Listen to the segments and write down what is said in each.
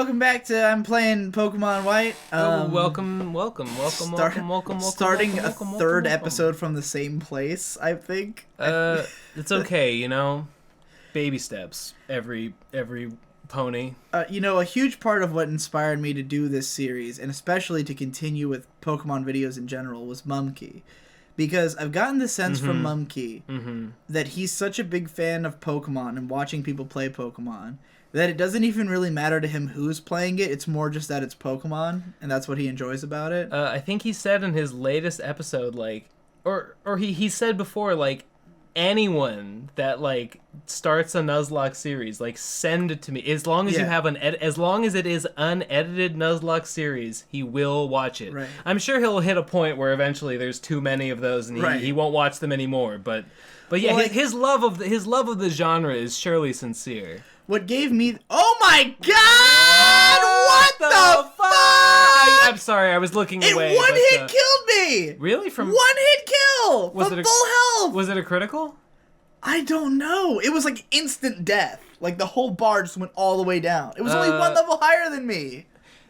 welcome back to I'm playing Pokemon White. Welcome. Starting a third episode from the same place, I think. It's okay, you know. Baby steps. Every pony. A huge part of what inspired me to do this series, and especially to continue with Pokemon videos in general, was Mumkey. Because I've gotten the sense from Mumkey that he's such a big fan of Pokemon and watching people play Pokemon that it doesn't even really matter to him who's playing it. It's more just that it's Pokemon, and that's what he enjoys about it. I think he said in his latest episode, or he said before, anyone that starts a Nuzlocke series, send it to me. As long as you have as long as it is unedited Nuzlocke series, he will watch it. Right. I'm sure he'll hit a point where eventually there's too many of those and he won't watch them anymore. But yeah, well, his love of the genre is surely sincere. What gave me... Oh my god! What the fuck? I'm sorry, I was looking away. One hit killed me! Really? One hit kill! From full health! Was it a critical? I don't know. It was instant death. The whole bar just went all the way down. It was only one level higher than me.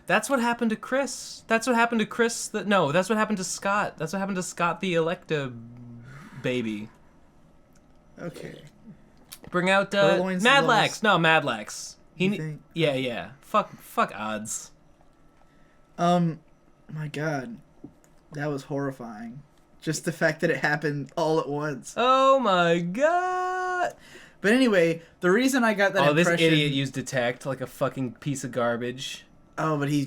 That's what happened to Chris. That's what happened to Chris. That's what happened to Scott. That's what happened to Scott the Electa baby. Okay. Bring out Madlax. No, Madlax. Yeah. Fuck odds. My god. That was horrifying. Just the fact that it happened all at once. Oh my god. But anyway, the reason I got that impression... this idiot used Detect like a fucking piece of garbage. Oh, but he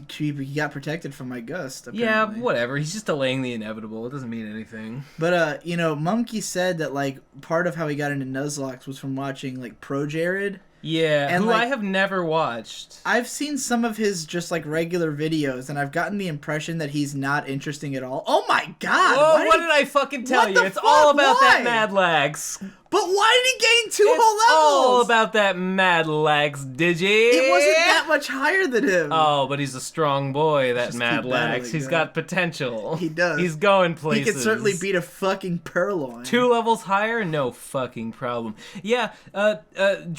got protected from my gust, apparently. Yeah, whatever. He's just delaying the inevitable. It doesn't mean anything. But, Mumkey said that, part of how he got into Nuzlocke was from watching, Pro Jared. Yeah, and who I have never watched. I've seen some of his just, regular videos, and I've gotten the impression that he's not interesting at all. Oh, my God! Whoa, what did I fucking tell you? It's all about that Madlax. But why did he gain two whole levels? It's all about that Madlax, Digi. It wasn't that much higher than him. Oh, but he's a strong boy, that Madlax. He's got potential. He does. He's going places. He could certainly beat a fucking Purloin. 2 levels higher? No fucking problem. Yeah,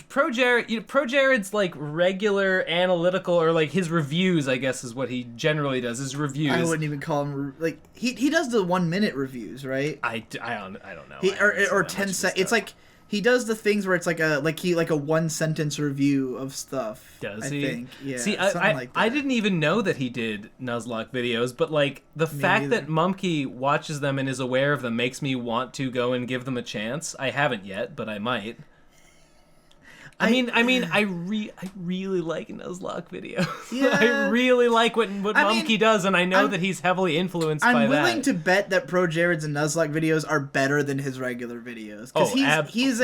Pro Jared's regular analytical, or his reviews, I guess is what he generally does, his reviews. I wouldn't even call him, he does the 1 minute reviews, right? I don't know. Or 10 seconds. It's he does the things where it's a 1-sentence review of stuff. Does he? I think. Yeah. See, I didn't even know that he did Nuzlocke videos, but the fact that Mumkey watches them and is aware of them makes me want to go and give them a chance. I haven't yet, but I might. I really like Nuzlocke videos. Yeah. I really like what Mumkey does, and I know that he's heavily influenced by that. I'm willing to bet that Pro Jared's and Nuzlocke videos are better than his regular videos. He's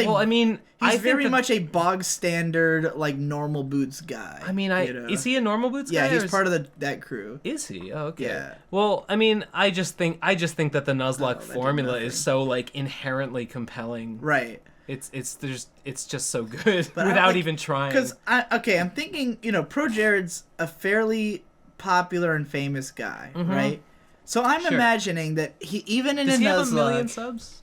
very much a bog standard, normal boots guy. Is he a normal boots guy? Yeah, he's part of that crew. Is he? Oh, okay. Yeah. Well, I just think that the Nuzlocke formula is so inherently compelling. Right. It's just so good without even trying. Because I'm thinking, Pro Jared's a fairly popular and famous guy, right? So I'm imagining that he Does he have a million subs?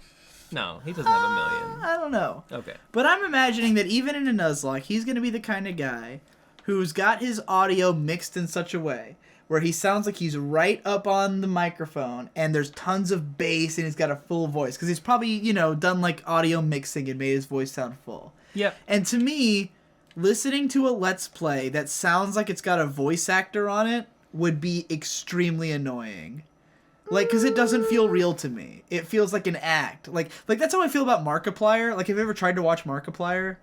No, he doesn't have a million. I don't know. Okay. But I'm imagining that even in a Nuzlocke, he's going to be the kind of guy who's got his audio mixed in such a way where he sounds like he's right up on the microphone, and there's tons of bass, and he's got a full voice. Because he's probably, done, audio mixing and made his voice sound full. Yep. And to me, listening to a Let's Play that sounds like it's got a voice actor on it would be extremely annoying. Because it doesn't feel real to me. It feels like an act. That's how I feel about Markiplier. Have you ever tried to watch Markiplier?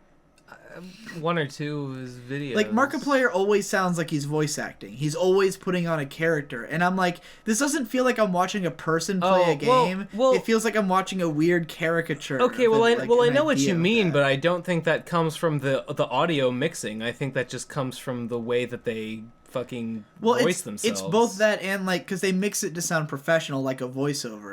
1 or 2 of his videos. Markiplier always sounds like he's voice acting. He's always putting on a character. And I'm this doesn't feel like I'm watching a person play a game. Well, it feels like I'm watching a weird caricature. Okay, I know what you mean, but I don't think that comes from the audio mixing. I think that just comes from the way that they fucking voice themselves. It's both that and because they mix it to sound professional, like a voiceover.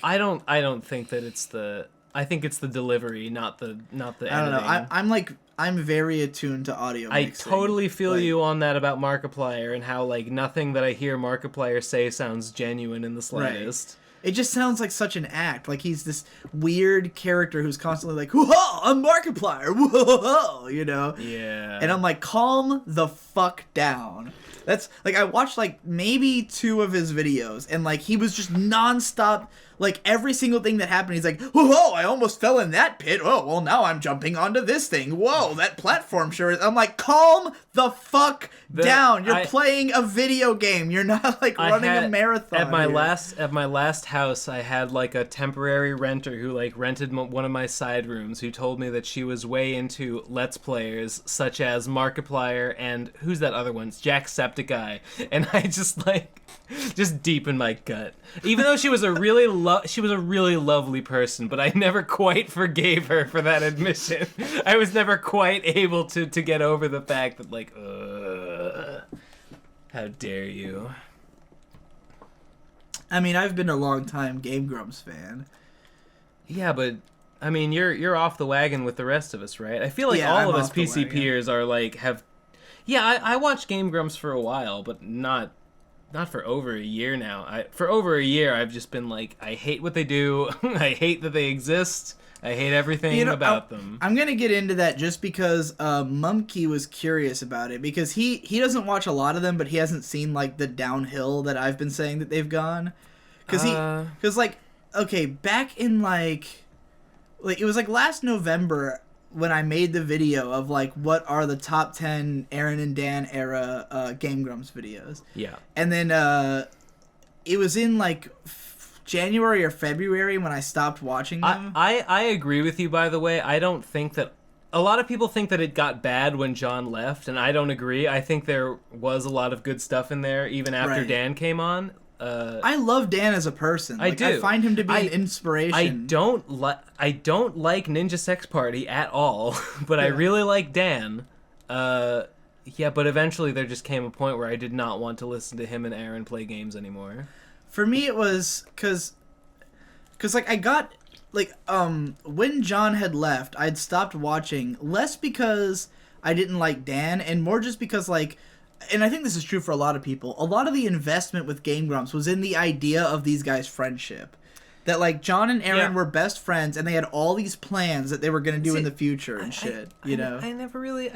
I don't think that it's the... I think it's the delivery, not the editing. I don't know. I'm very attuned to audio mixing. I totally feel you on that about Markiplier and how nothing that I hear Markiplier say sounds genuine in the slightest. Right. It just sounds like such an act. He's this weird character who's constantly hoo-ha! I'm Markiplier. Whoa, you know? Yeah. And I'm like, calm the fuck down. That's like, I watched like maybe 2 of his videos, and like he was just nonstop, like every single thing that happened, he's like, whoa, I almost fell in that pit. Oh, well, now I'm jumping onto this thing. Whoa, that platform sure is. I'm like, calm the fuck down. You're playing a video game. You're not like running a marathon. At my last house, I had like a temporary renter who like rented one of my side rooms, who told me that she was way into Let's Players such as Markiplier and who's that other one? It's Jacksepticeye. And I just like just deep in my gut. Even though she was a really lovely person, but I never quite forgave her for that admission. I was never quite able to get over the fact that like, how dare you? I mean, I've been a long time Game Grumps fan. Yeah, but I mean, you're off the wagon with the rest of us, right? I feel like all of us PCPers are like have. Yeah, I watched Game Grumps for a while, but not for over a year now. For over a year, I've just been like, I hate what they do. I hate that they exist. I hate everything about them. I'm going to get into that just because Mumkey was curious about it. Because he doesn't watch a lot of them, but he hasn't seen, like, the downhill that I've been saying that they've gone. Because, like, okay, back in, like, it was, like, last November when I made the video of, like, what are the top 10 Aaron and Dan era Game Grumps videos. Yeah. And then it was in, like, January or February when I stopped watching them. I agree with you, by the way. I don't think that... A lot of people think that it got bad when John left, and I don't agree. I think there was a lot of good stuff in there, even after Dan came on. I love Dan as a person. I do. I find him to be an inspiration. I don't like Ninja Sex Party at all, but I really like Dan. Yeah, but eventually there just came a point where I did not want to listen to him and Aaron play games anymore. For me, it was because like I got like when John had left, I'd stopped watching, less because I didn't like Dan, and more just because like. And I think this is true for a lot of people. A lot of the investment with Game Grumps was in the idea of these guys' friendship. That, like, John and Aaron were best friends, and they had all these plans that they were going to do in the future and shit, you know? I never really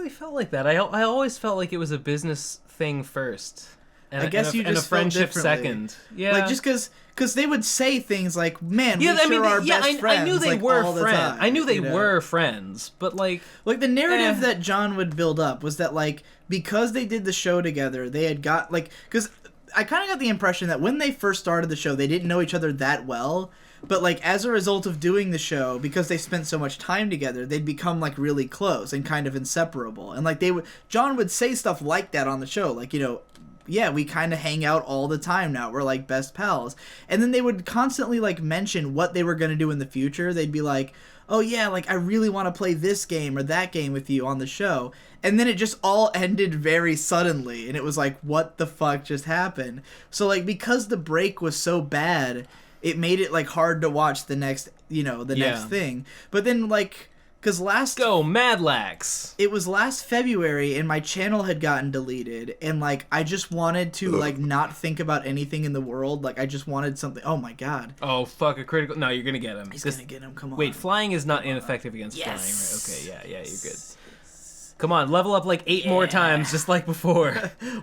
felt like that. I always felt like it was a business thing first. And I guess you just a friendship felt second. Yeah. Like, just because they would say things like, man, we sure are best friends. I knew they were friends. I knew they were friends, but, like... Like, the narrative that John would build up was that, like, because they did the show together, they had got, like... Because I kind of got the impression that when they first started the show, they didn't know each other that well. But, like, as a result of doing the show, because they spent so much time together, they'd become, like, really close and kind of inseparable. And, like, John would say stuff like that on the show. Like, you know... Yeah, we kind of hang out all the time now. We're, like, best pals. And then they would constantly, like, mention what they were going to do in the future. They'd be like, oh, yeah, like, I really want to play this game or that game with you on the show. And then it just all ended very suddenly. And it was like, what the fuck just happened? So, like, because the break was so bad, it made it, like, hard to watch the next, next thing. But then, like... Because Go, Madlax! It was last February, and my channel had gotten deleted, and, like, I just wanted to, like, not think about anything in the world. Like, I just wanted something... Oh, my God. Oh, fuck, a critical... No, you're gonna get him. He's gonna get him, come on. Wait, flying is not ineffective against flying, right? Okay, yeah, you're good. Come on, level up, like, 8 more times, just like before.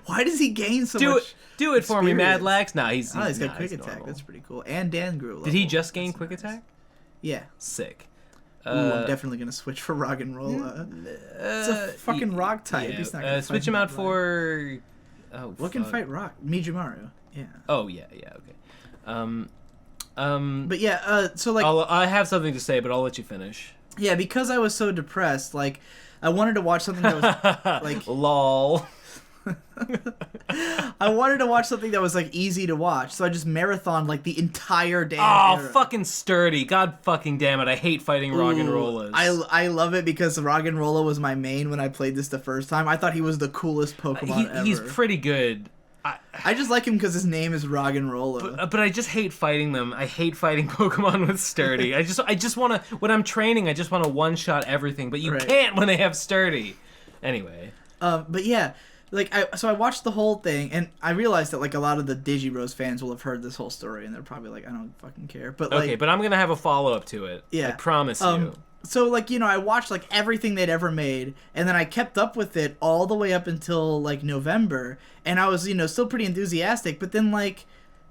Why does he gain so much Do it for me, Madlax. Nah, he's got quick attack. Normal. That's pretty cool. And Dan grew a level. Did he just gain quick attack? Yeah. Sick. Ooh, I'm definitely gonna switch for Rock and Roll. It's a fucking rock type. Yeah, He's not gonna switch him out for. Oh, what can fight Rock? Mijumaru. Yeah. Oh yeah, okay. But yeah, so like. I have something to say, but I'll let you finish. Yeah, because I was so depressed, like, I wanted to watch something that was like. Lol. I wanted to watch something that was like easy to watch, so I just marathoned like the entire damn era. Fucking sturdy! God fucking damn it! I hate fighting Roggenrollas. I love it because Roggenrola was my main when I played this the first time. I thought he was the coolest Pokemon ever. He's pretty good. I just like him because his name is Roggenrola. But I just hate fighting them. I hate fighting Pokemon with sturdy. I just want to when I'm training. I just want to one shot everything, but you can't when they have sturdy. Anyway. But yeah. Like, I watched the whole thing, and I realized that, like, a lot of the Digirose fans will have heard this whole story, and they're probably like, I don't fucking care. But, like... Okay, but I'm gonna have a follow-up to it. Yeah. I promise you. So, like, you know, I watched, like, everything they'd ever made, and then I kept up with it all the way up until, like, November, and I was, you know, still pretty enthusiastic, but then, like,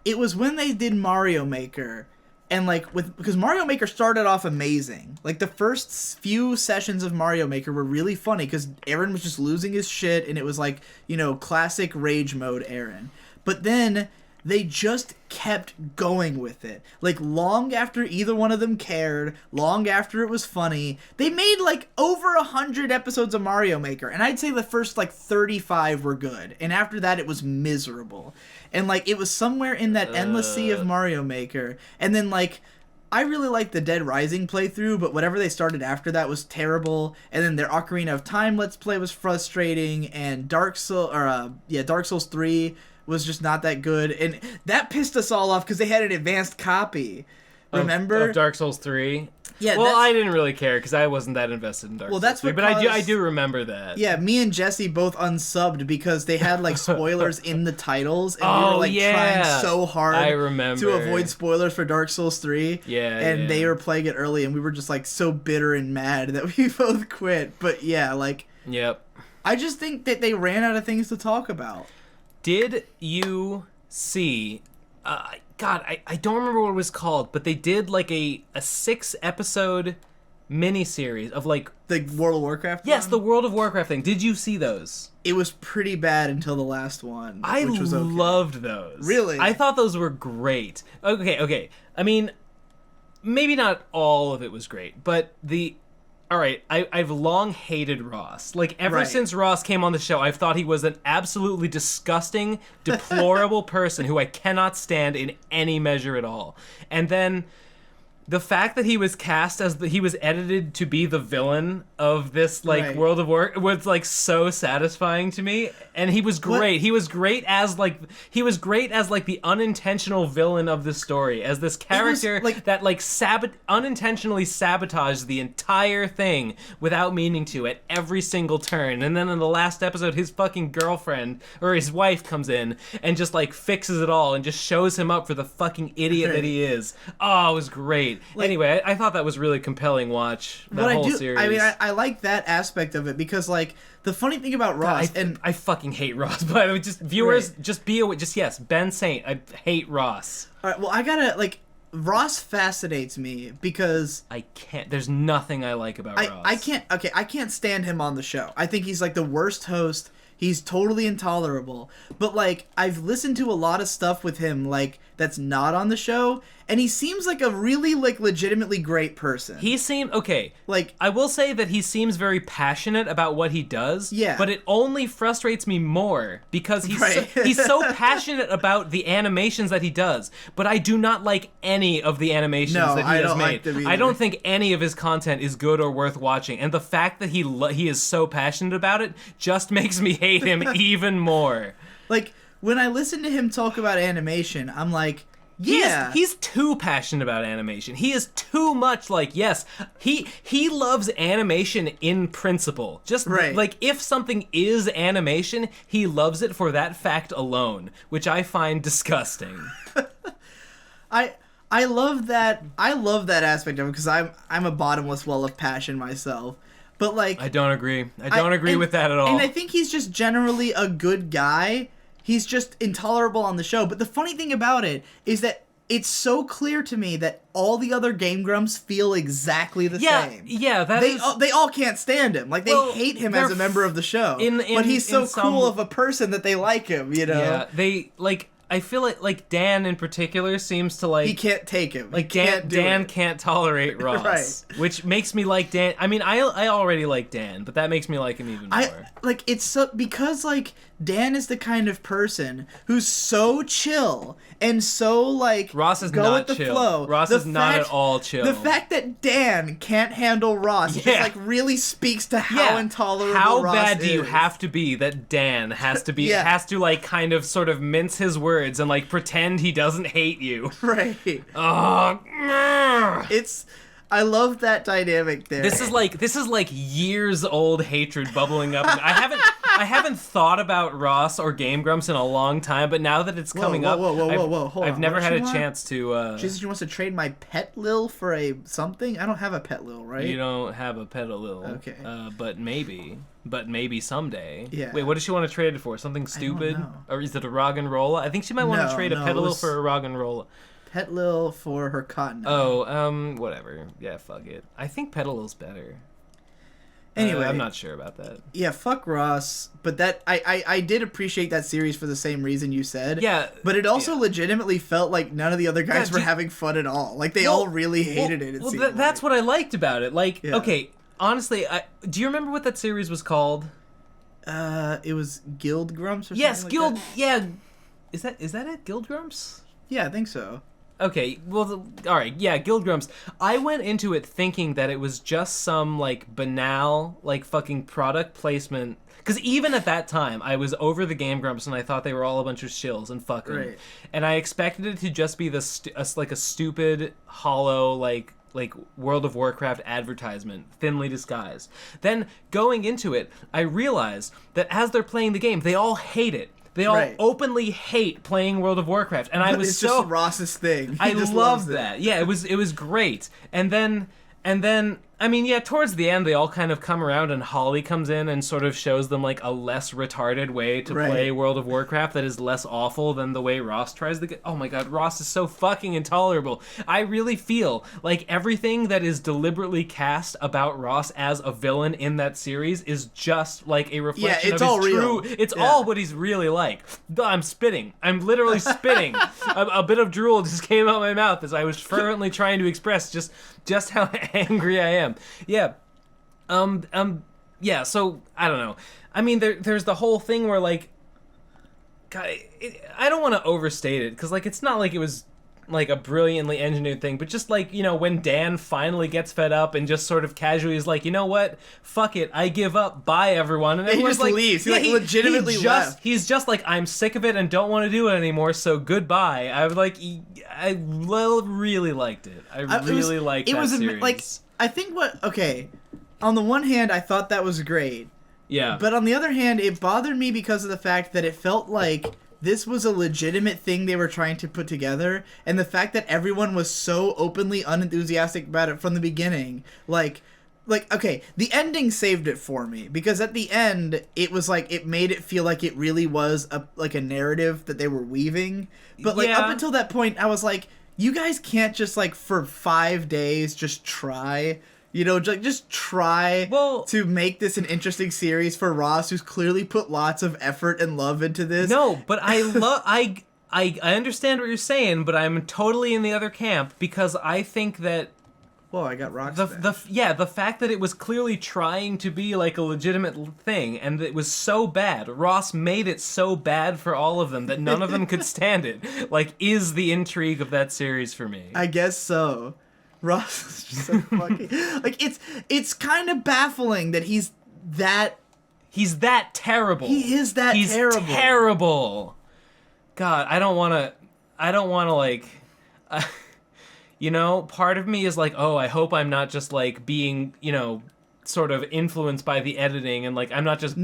it was when they did Mario Maker, and, like, because Mario Maker started off amazing. Like, the first few sessions of Mario Maker were really funny, because Aaron was just losing his shit, and it was, like, you know, classic rage mode Aaron. But then they just kept going with it. Like, long after either one of them cared, long after it was funny, they made, like, over 100 episodes of Mario Maker, and I'd say the first, like, 35 were good, and after that it was miserable. And, like, it was somewhere in that endless sea of Mario Maker, and then, like, I really liked the Dead Rising playthrough, but whatever they started after that was terrible, and then their Ocarina of Time Let's Play was frustrating, and Dark Souls 3 was just not that good, and that pissed us all off because they had an advanced copy. Remember? Of Dark Souls 3? Yeah. Well, I didn't really care because I wasn't that invested in Dark Souls 3, but I do remember that. Yeah, me and Jesse both unsubbed because they had, like, spoilers in the titles, and we were, like, trying so hard to avoid spoilers for Dark Souls 3. Yeah, and they were playing it early, and we were just, like, so bitter and mad that we both quit. But yeah, like... Yep. I just think that they ran out of things to talk about. Did you see... God, I don't remember what it was called, but they did, like, a 6-episode miniseries of, like... The World of Warcraft Yes, the World of Warcraft thing. Did you see those? It was pretty bad until the last one, which was okay. Loved those. Really? I thought those were great. Okay. I mean, maybe not all of it was great, but the... All right, I've long hated Ross. Like, ever since Ross came on the show, I've thought he was an absolutely disgusting, deplorable person who I cannot stand in any measure at all. And then the fact that he was cast as he was edited to be the villain of this, like, World of War was, like, so satisfying to me. And he was great. What? He was great as the unintentional villain of the story, as this character that, like, unintentionally sabotaged the entire thing without meaning to at every single turn. And then in the last episode, his fucking girlfriend or his wife comes in and just, like, fixes it all and just shows him up for the fucking idiot that he is. Oh, it was great. Like, anyway, I thought that was really compelling watch, that whole series. I mean, I like that aspect of it because, like, the funny thing about Ross... I fucking hate Ross, by the way. Just, viewers, just be aware. Just, yes, Ben Saint, I hate Ross. All right, well, I gotta, like... Ross fascinates me because... I can't... There's nothing I like about Ross. I can't stand him on the show. I think he's, like, the worst host. He's totally intolerable. But, like, I've listened to a lot of stuff with him, like, that's not on the show, and he seems like a really, like, legitimately great person. Like, I will say that he seems very passionate about what he does, but it only frustrates me more because he's so passionate about the animations that he does, but I do not like any of the animations that he has made. Like them either. I don't think any of his content is good or worth watching, and the fact that he is so passionate about it just makes me hate him even more. Like, when I listen to him talk about animation, I'm like, yeah. He's too passionate about animation. He is too much like, yes, he loves animation in principle. Just like, if something is animation, he loves it for that fact alone, which I find disgusting. I love that aspect of him because I'm a bottomless well of passion myself. But, like, I don't agree. I don't agree with that at all. And I think he's just generally a good guy. He's just intolerable on the show. But the funny thing about it is that it's so clear to me that all the other Game Grumps feel exactly the same. Yeah, they all can't stand him. Like, they hate him as a member of the show. But he's so cool of a person that they like him, you know? Yeah, they, like... I feel like Dan in particular seems to like... He can't take him. Like, Dan can't tolerate Ross. Which makes me like Dan. I mean, I already like Dan, but that makes me like him even more. It's so... Because, like, Dan is the kind of person who's so chill and so, like... Ross is not with the chill. Flow. Ross is not at all chill. The fact that Dan can't handle Ross just, like, really speaks to how intolerable Ross is. How bad do you have to be that Dan has to be... has to, like, kind of sort of mince his words and, like, pretend he doesn't hate you. Right. Oh, I love that dynamic there. This is like years old hatred bubbling up. I I haven't thought about Ross or Game Grumps in a long time, but now that it's coming up, hold I've on. never had a Want? chance to. Jesus, she wants to trade my pet Lil for a something? I don't have a pet Lil, right? You don't have a pet Lil. Okay. But maybe someday. Yeah. Wait, what does she want to trade it for? Something stupid? Or is it a Rog and Rolla? I think she might want to trade a pet Lil for a Rog and Rolla. Pet Lil for her cotton. Whatever. Yeah, fuck it. I think Pet Lil's better. Anyway, I'm not sure about that. Yeah, fuck Ross. But that I did appreciate that series for the same reason you said. Yeah. But it also legitimately felt like none of the other guys were having fun at all. Like they all really hated it. That's what I liked about it. Like, okay, honestly, do you remember what that series was called? It was Guild Grumps or something. Yes, like Guild. that? Yeah. Is that it? Guild Grumps? Yeah, I think so. Okay, well, alright, yeah, Guild Grumps. I went into it thinking that it was just some, like, banal, like, fucking product placement. Because even at that time, I was over the Game Grumps and I thought they were all a bunch of shills and fucking. Right. And I expected it to just be a stupid, hollow, like World of Warcraft advertisement, thinly disguised. Then, going into it, I realized that as they're playing the game, they all hate it. They all openly hate playing World of Warcraft, and I was it's just Ross's thing. I loved that. Yeah, it was great. And then I mean, yeah, towards the end they all kind of come around, and Holly comes in and sort of shows them like a less retarded way to play World of Warcraft that is less awful than the way Ross tries to get. Oh my god, Ross is so fucking intolerable. I really feel like everything that is deliberately cast about Ross as a villain in that series is just like a reflection of his true. It's all what he's really like. I'm spitting. I'm literally spitting. A bit of drool just came out my mouth as I was fervently trying to express just how angry I am. Yeah. Yeah, so, I don't know. I mean, there's the whole thing where, like, God, I don't want to overstate it, because, like, it's not like it was, like, a brilliantly engineered thing, but just, like, you know, when Dan finally gets fed up and just sort of casually is like, you know what? Fuck it. I give up. Bye, everyone. And he just like, leaves. He legitimately left. He's just like, I'm sick of it and don't want to do it anymore, so goodbye. I was like, I really liked it. I really liked that series. Like, I think on the one hand, I thought that was great. Yeah. But on the other hand, it bothered me because of the fact that it felt like this was a legitimate thing they were trying to put together, and the fact that everyone was so openly unenthusiastic about it from the beginning. Like, okay, the ending saved it for me, because at the end, it was like, it made it feel like it really was a narrative that they were weaving. But, like, up until that point, I was like, you guys can't just, like, for 5 days, just try, you know, just try to make this an interesting series for Ross, who's clearly put lots of effort and love into this. No, but I understand what you're saying, but I'm totally in the other camp, because I think that Whoa, I got rocks. The fact that it was clearly trying to be like a legitimate thing, and it was so bad. Ross made it so bad for all of them that none of them could stand it. Like, is the intrigue of that series for me. I guess so. Ross is just so fucking like, it's kind of baffling that he's that terrible. He is that terrible. He's terrible. God, I don't want to like. You know, part of me is like, oh, I hope I'm not just, like, being, you know, sort of influenced by the editing, and, like, I'm not just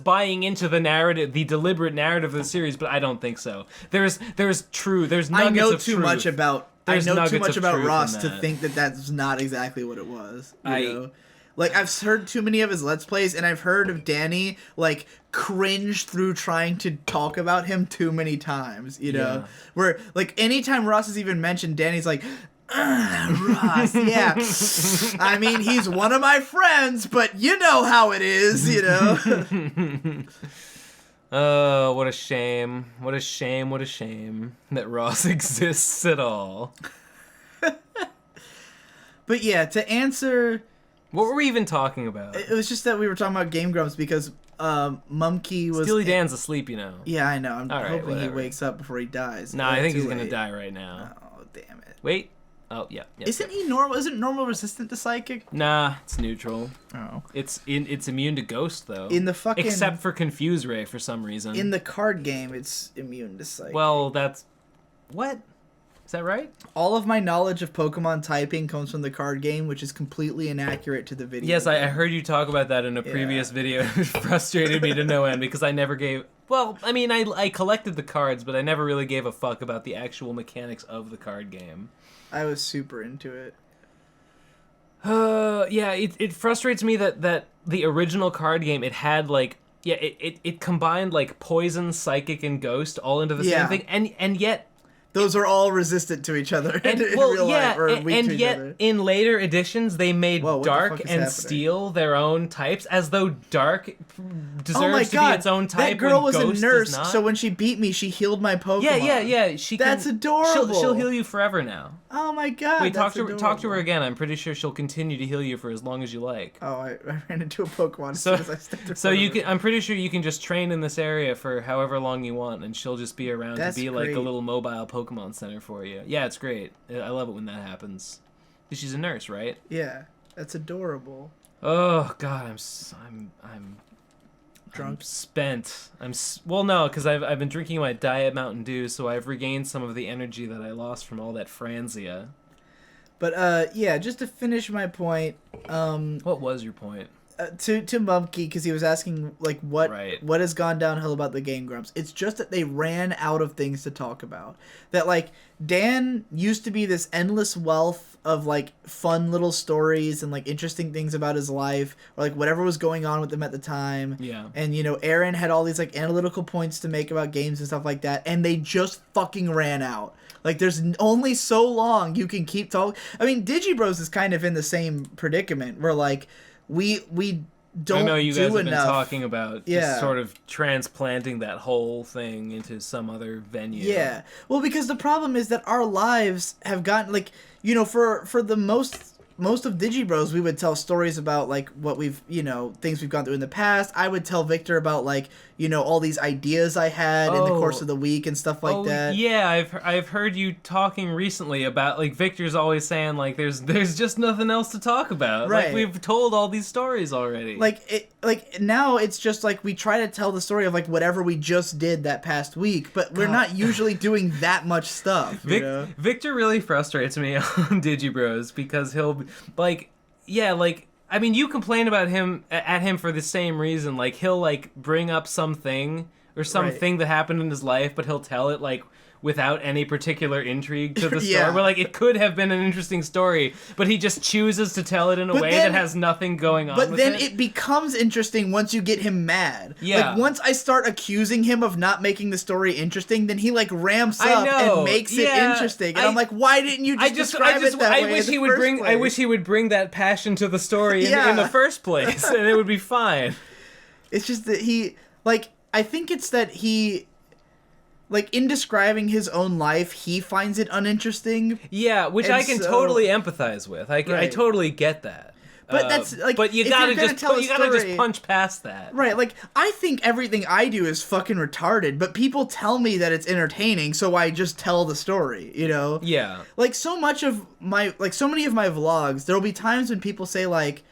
buying into the narrative, the deliberate narrative of the series, but I don't think so. There's nuggets of truth. I know too much about Ross to think that that's not exactly what it was, you know? Like, I've heard too many of his Let's Plays, and I've heard of Danny, like, cringe through trying to talk about him too many times, you know? Yeah. Where, like, anytime Ross is even mentioned, Danny's like, Ross, yeah. I mean, he's one of my friends, but you know how it is, you know? Oh, what a shame. What a shame, what a shame that Ross exists at all. But yeah, to answer... What were we even talking about? It was just that we were talking about Game Grumps because Mumkey was... Steely Dan's asleep, you know. Yeah, I know. I'm hoping he wakes up before he dies. No, I think he's going to die right now. Oh, damn it. Wait. Oh, yeah. Isn't he normal? Isn't normal resistant to psychic? Nah, it's neutral. Oh. It's immune to ghost, though. In the fucking... Except for Confuse Ray, for some reason. In the card game, it's immune to psychic. Well, that's... What? Is that right? All of my knowledge of Pokemon typing comes from the card game, which is completely inaccurate to the video. Yes, I heard you talk about that in a previous video. It frustrated me to no end because I never gave... Well, I mean, I collected the cards, but I never really gave a fuck about the actual mechanics of the card game. I was super into it. Yeah, it frustrates me that the original card game, it had, like... Yeah, it combined, like, poison, psychic, and ghost all into the same thing, and yet... Those are all resistant to each other in real life, or weak to each other. In later editions, they made Dark and Steel their own types, as though Dark deserves to be its own type. That girl was Ghost a nurse, so when she beat me, she healed my Pokemon. Yeah. That's adorable. She'll heal you forever now. Oh my god! Wait, talk to her again. I'm pretty sure she'll continue to heal you for as long as you like. Oh, I ran into a Pokemon as soon as I stepped in front of her. I'm pretty sure you can just train in this area for however long you want, and she'll just be around to be like a little mobile Pokemon center for you. Yeah, it's great. I love it when that happens. She's a nurse, right? Yeah, that's adorable. Oh god, I'm drunk. I'm spent. Well, no, because I've been drinking my Diet Mountain Dew, so I've regained some of the energy that I lost from all that Franzia. But yeah, just to finish my point. What was your point? To Mumkey, because he was asking like what has gone downhill about the Game Grumps. It's just that they ran out of things to talk about. That like Dan used to be this endless wealth of like fun little stories and like interesting things about his life, or like whatever was going on with him at the time. Yeah. And you know, Aaron had all these like analytical points to make about games and stuff like that, and they just fucking ran out. Like, there's only so long you can keep talking. I mean, Digibros is kind of in the same predicament where like we don't. I know you guys have been enough. talking about just sort of transplanting that whole thing into some other venue. Yeah. Well, because the problem is that our lives have gotten like, you know, for the most of Digibros, we would tell stories about like what we've, you know, things we've gone through in the past. I would tell Victor about like, you know, all these ideas I had in the course of the week and stuff like that. Yeah, I've heard you talking recently about like Victor's always saying like there's just nothing else to talk about. Right. Like we've told all these stories already. Like now it's just like we try to tell the story of like whatever we just did that past week, but we're not usually doing that much stuff. You know? Victor really frustrates me on Digibros because he'll like, yeah, like, I mean, you complain about him at him for the same reason. Like, he'll like bring up something or something that happened in his life, but he'll tell it like without any particular intrigue to the story. Where like it could have been an interesting story, but he just chooses to tell it in a way that has nothing going on. But then it becomes interesting once you get him mad. Yeah. Like once I start accusing him of not making the story interesting, then he like ramps up and makes it interesting. And I'm like, why didn't you just describe it that way? I wish he would bring that passion to the story in the first place, and it would be fine. It's just that he like I think it's that he. Like, in describing his own life, he finds it uninteresting. Yeah, which I can totally empathize with. I totally get that. But that's like, but you gotta just punch past that. Right, like, I think everything I do is fucking retarded, but people tell me that it's entertaining, so I just tell the story, you know? Yeah. Like, so many of my vlogs, there'll be times when people say, like,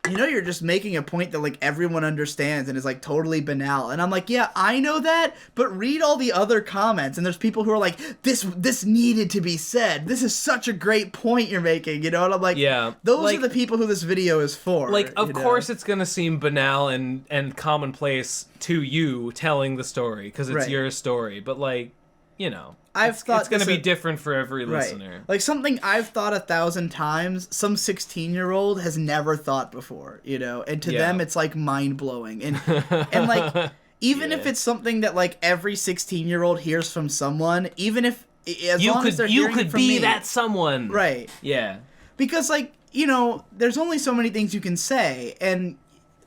you know, you're just making a point that, like, everyone understands and is, like, totally banal. And I'm like, yeah, I know that, but read all the other comments. And there's people who are like, this needed to be said. This is such a great point you're making, you know? And I'm like, yeah, those are the people who this video is for. Like, of course it's going to seem banal and commonplace to you telling the story, because it's your story. But, like, you know. It's going to be different for every listener. Like, something I've thought 1,000 times, some 16-year-old has never thought before, you know? And to them, it's, like, mind-blowing. And like, even if it's something that, like, every 16-year-old hears from someone, even if, as long as they're hearing it from me. You could be that someone. Right. Yeah. Because, like, you know, there's only so many things you can say, and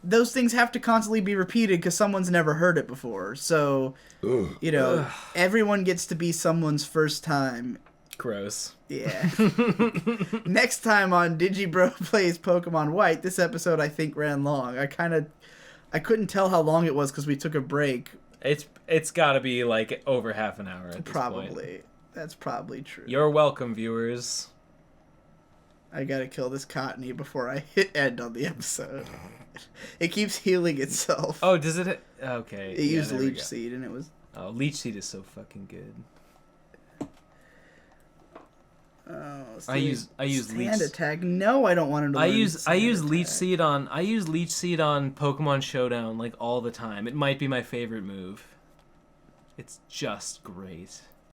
those things have to constantly be repeated because someone's never heard it before. So, you know, everyone gets to be someone's first time. Gross. Yeah. Next time on Digibro Plays Pokemon White, this episode I think ran long. I couldn't tell how long it was because we took a break. It's got to be like over half an hour at this point. That's probably true. You're welcome, viewers. I gotta kill this Cottony before I hit end on the episode. It keeps healing itself. Oh, does it? Okay. It used Leech Seed, and it was... Oh, Leech Seed is so fucking good. else. I use Stand leech attack. No, I don't want him to. I use leech attack. seed on Pokemon Showdown like all the time. It might be my favorite move. It's just great.